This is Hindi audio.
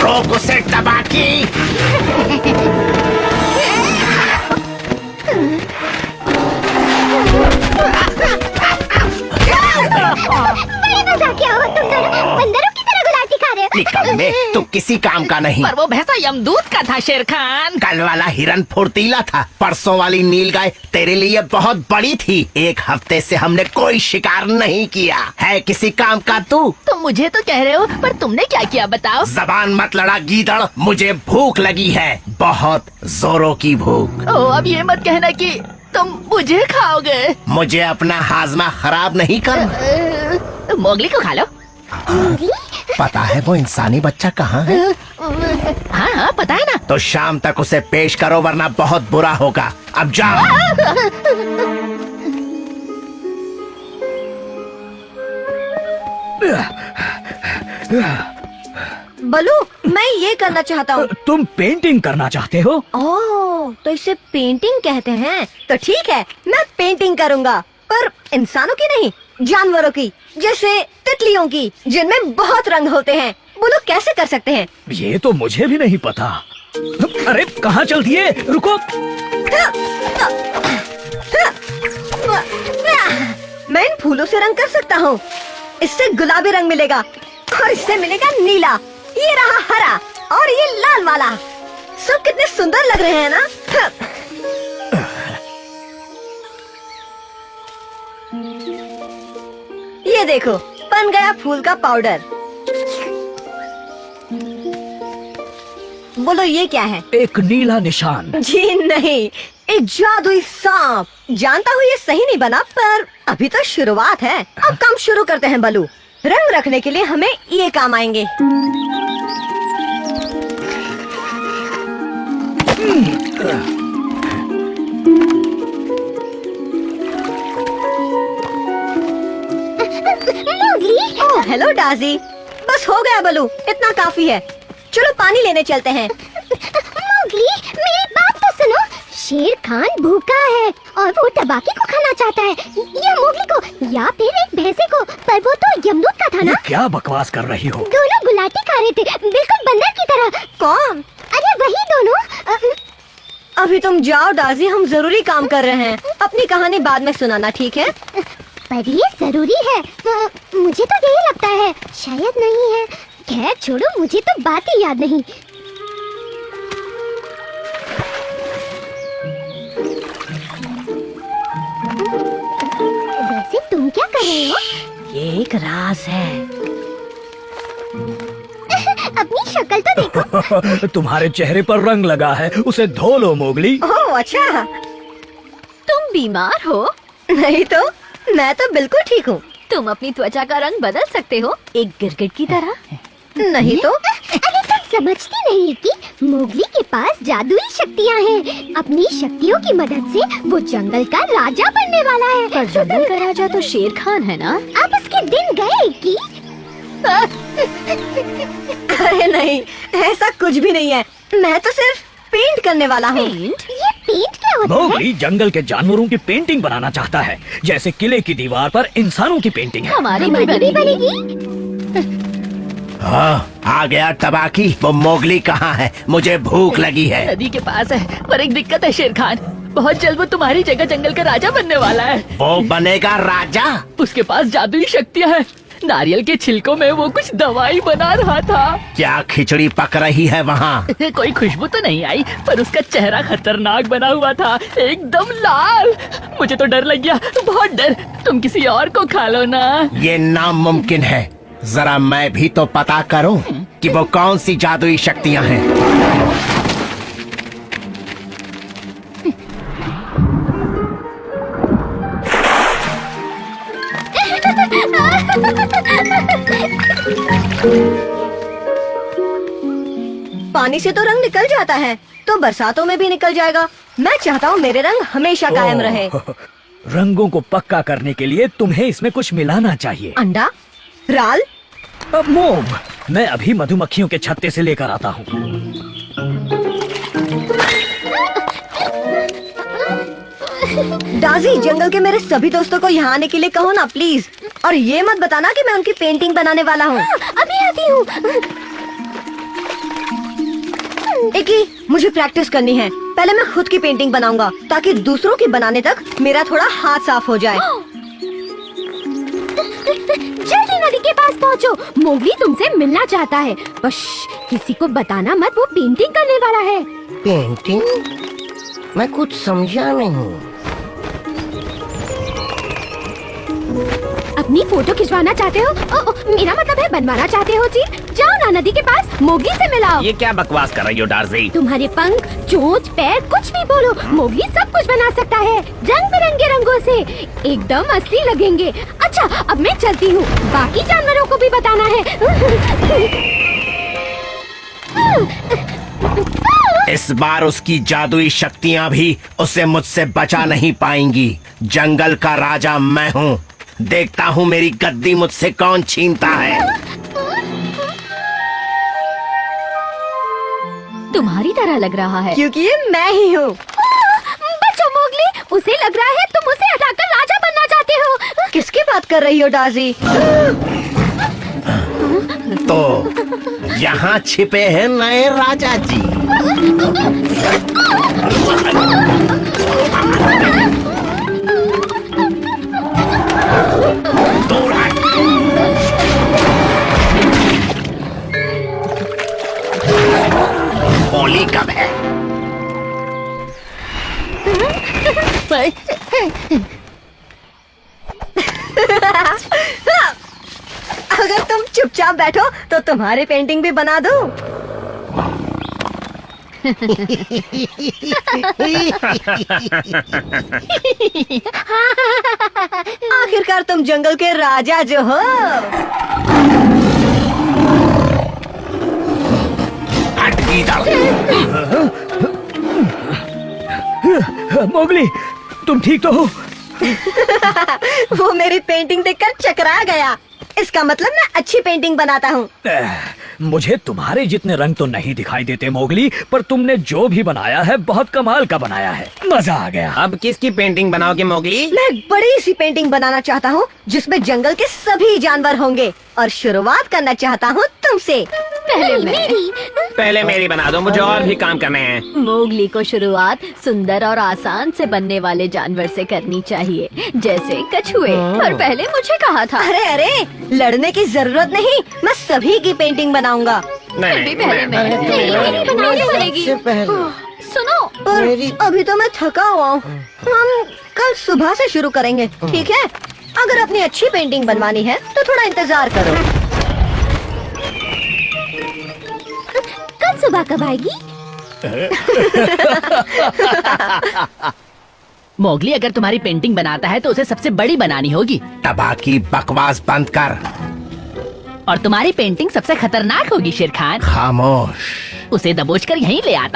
रोक उसे तबाकी। बड़े मजाकिया हो तुम दोनों, बंदरों की तरह गुलाटी खा रहे हो। निकम्मे, तू किसी काम का नहीं। पर वो भैंसा यमदूत का था शेर खान। कल वाला हिरन फुर्तीला था, परसों वाली नीलगाय तेरे लिए बहुत बड़ी थी। 1 हफ्ते से हमने कोई शिकार नहीं किया है। किसी काम का तू? तुम मुझे तो कह रहे हो, पर तुमने क्या किया बताओ? जबान मत लड़ा गीदड़, मुझे भूख लगी है, बहुत जोरों की भूख। ओ, अब ये मत कहना कि तुम मुझे खाओगे। मुझे अपना हाजमा खराब नहीं कर। मोगली को खा लो। पता है वो इंसानी बच्चा कहाँ है? हाँ हाँ पता है ना। तो शाम तक उसे पेश करो वरना बहुत बुरा होगा। अब जाओ। बलू, मैं ये करना चाहता हूँ। तुम पेंटिंग करना चाहते हो? ओह, तो इसे पेंटिंग कहते हैं। तो ठीक है, मैं पेंटिंग करूँगा, पर इंसानों की नहीं, जानवरों की, जैसे तितलियों की, जिनमें बहुत रंग होते हैं। बोलो कैसे कर सकते हैं? ये तो मुझे भी नहीं पता। अरे कहाँ चल दिए? रुको। मैं इन फूलों से रंग कर सकता हूँ। इससे गुलाबी रंग मिलेगा और इससे मिलेगा नीला। ये रहा हरा और ये लाल वाला। सब कितने सुंदर लग रहे हैं ना? ये देखो, बन गया फूल का पाउडर। बोलो ये क्या है? एक नीला निशान। जी नहीं, एक जादुई सांप। जानता हूँ ये सही नहीं बना, पर अभी तो शुरुआत है। अब काम शुरू करते हैं बलू। रंग रखने के लिए हमें ये काम आएंगे। ओह हेलो डाजी, बस हो गया बलू, इतना काफी है। चलो पानी लेने चलते हैं। मोगली, मेरी बात तो सुनो। शेर खान भूखा है और वो तबाकी को खाना चाहता है, या मोगली को या फिर एक भैंसे को। पर वो तो यमदूत का था ना? ये क्या बकवास कर रही हो? दोनों गुलाटी खा रहे थे, बिल्कुल बंदर की तरह। कौन? अरे वही दोनों। अभी तुम जाओ डाजी, हम जरूरी काम कर रहे हैं। अपनी कहानी बाद में सुनाना, ठीक है? पर ये जरूरी है। मुझे तो यही लगता है, शायद नहीं है। खैर छोड़ो, मुझे तो बात ही याद नहीं। वैसे तुम क्या कर रहे हो? ये एक राज है। अपनी शक्ल तो देखो। तुम्हारे चेहरे पर रंग लगा है, उसे धो लो मोगली। ओह अच्छा। तुम बीमार हो? नहीं तो, मैं तो बिल्कुल ठीक हूँ। तुम अपनी त्वचा का रंग बदल सकते हो, एक गिरगिट की तरह। नहीं तो? अरे तुम समझती नहीं कि मोगली के पास जादुई शक्तियाँ हैं। अपनी शक्तियों की मदद से वो जंगल का राजा बनने वाला है। पर जंगल का राजा तो शेर खान है ना? अब उसके दिन गए कि अरे नहीं, ऐसा कुछ भी नहीं है। मैं तो सिर्फ पेंट करने वाला हूँ। पेंट? ये पेंट क्या होता है? मोगली जंगल के जानवरों की पेंटिंग बनाना चाहता है, जैसे किले की दीवार पर इंसानों की पेंटिंग है। हमारी भी भी बनेगी। बनेगी। हाँ, आ गया तबाकी। वो मोगली कहाँ है? मुझे भूख लगी है। नदी के पास है, पर एक दिक्कत है शेर खान। बहुत जल्द वो तुम्हारी जगह जंगल का राजा बनने वाला है। वो बनेगा राजा? उसके पास जादुई शक्तियाँ हैं। नारियल के छिलकों में वो कुछ दवाई बना रहा था। क्या खिचड़ी पक रही है वहाँ? कोई खुशबू तो नहीं आई, पर उसका चेहरा खतरनाक बना हुआ था, एकदम लाल। मुझे तो डर लग गया, बहुत डर। तुम किसी और को खा लो ना। ये नामुमकिन है। जरा मैं भी तो पता करूं कि वो कौन सी जादुई शक्तियां हैं। पानी से तो रंग निकल जाता है, तो बरसातों में भी निकल जाएगा। मैं चाहता हूँ मेरे रंग हमेशा कायम रहे। रंगों को पक्का करने के लिए तुम्हें इसमें कुछ मिलाना चाहिए। अंडा? राल? अब मोम, मैं अभी मधुमक्खियों के छत्ते से लेकर आता हूँ। डाजी, जंगल के मेरे सभी दोस्तों को यहाँ आने के लिए कहो ना प्लीज। और ये मत बताना कि मैं उनकी पेंटिंग बनाने वाला हूँ। अभी आती हूँ। एक ही मुझे प्रैक्टिस करनी है। पहले मैं खुद की पेंटिंग बनाऊंगा ताकि दूसरों की बनाने तक मेरा थोड़ा हाथ साफ हो जाए। जल्दी नदी के पास पहुंचो, मोगली तुमसे मिलना चाहता है। बस किसी को बताना मत, वो पेंटिंग करने वाला है। पेंटिंग? मैं कुछ समझा नहीं। अपनी फोटो खिंचवाना चाहते हो? मेरा मतलब है बनवाना चाहते हो जी? जाओ ना नदी के पास, मोगली से मिलाओ। ये क्या बकवास कर रही हो डार्जी? तुम्हारे पंख, चोंच, पैर कुछ भी बोलो, मोगली सब कुछ बना सकता है, रंग बिरंगे रंगों से, एकदम असली लगेंगे। अच्छा अब मैं चलती हूँ, बाकी जानवरों को भी बताना है। इस बार उसकी जादुई शक्तियाँ भी उसे मुझसे बचा नहीं पाएंगी। जंगल का राजा मैं हूँ, देखता हूँ मेरी गद्दी मुझसे कौन छीनता है। तुम्हारी तरह लग रहा है। क्योंकि ये मैं ही हूँ। बच्चों मोगली, उसे लग रहा है तुम उसे हटाकर राजा बनना चाहते हो। किसकी बात कर रही हो डार्जी? तो यहाँ छिपे हैं नए राजा जी। होली कब है? अगर तुम चुपचाप बैठो तो तुम्हारी पेंटिंग भी बना दूं। आखिरकार तुम जंगल के राजा जो हो। हट इधर। मोगली, तुम ठीक तो हो? वो मेरी पेंटिंग देखकर चकरा गया। इसका मतलब मैं अच्छी पेंटिंग बनाता हूँ। मुझे तुम्हारे जितने रंग तो नहीं दिखाई देते मोगली, पर तुमने जो भी बनाया है बहुत कमाल का बनाया है, मजा आ गया। अब किसकी पेंटिंग बनाओगे मोगली? मैं एक बड़ी सी पेंटिंग बनाना चाहता हूँ जिसमें जंगल के सभी जानवर होंगे, और शुरुआत करना चाहता हूँ तुमसे। पहले मेरी बना दो, मुझे और भी काम करने हैं। मोगली को शुरुआत सुंदर और आसान से बनने वाले जानवर से करनी चाहिए, जैसे कछुए। और पहले मुझे कहा था। अरे अरे, लड़ने की जरूरत नहीं, मैं सभी की पेंटिंग बनाऊंगा। फिर भी पहले मेहनत तो बनानी पड़ेगी। सुनो, पर अभी तो मैं थका हुआ हूँ। हम कल सुबह से शुरू करेंगे, ठीक है? अगर अपनी अच्छी पेंटिंग बनवानी है तो थोड़ा इंतजार करो। कल सुबह कब आएगी? मोगली अगर तुम्हारी पेंटिंग बनाता है तो उसे सबसे बड़ी बनानी होगी, तबाकी बकवास बंद कर। और तुम्हारी पेंटिंग सबसे खतरनाक होगी शेर खान। खामोश। उसे दबोच कर यहीं ले आता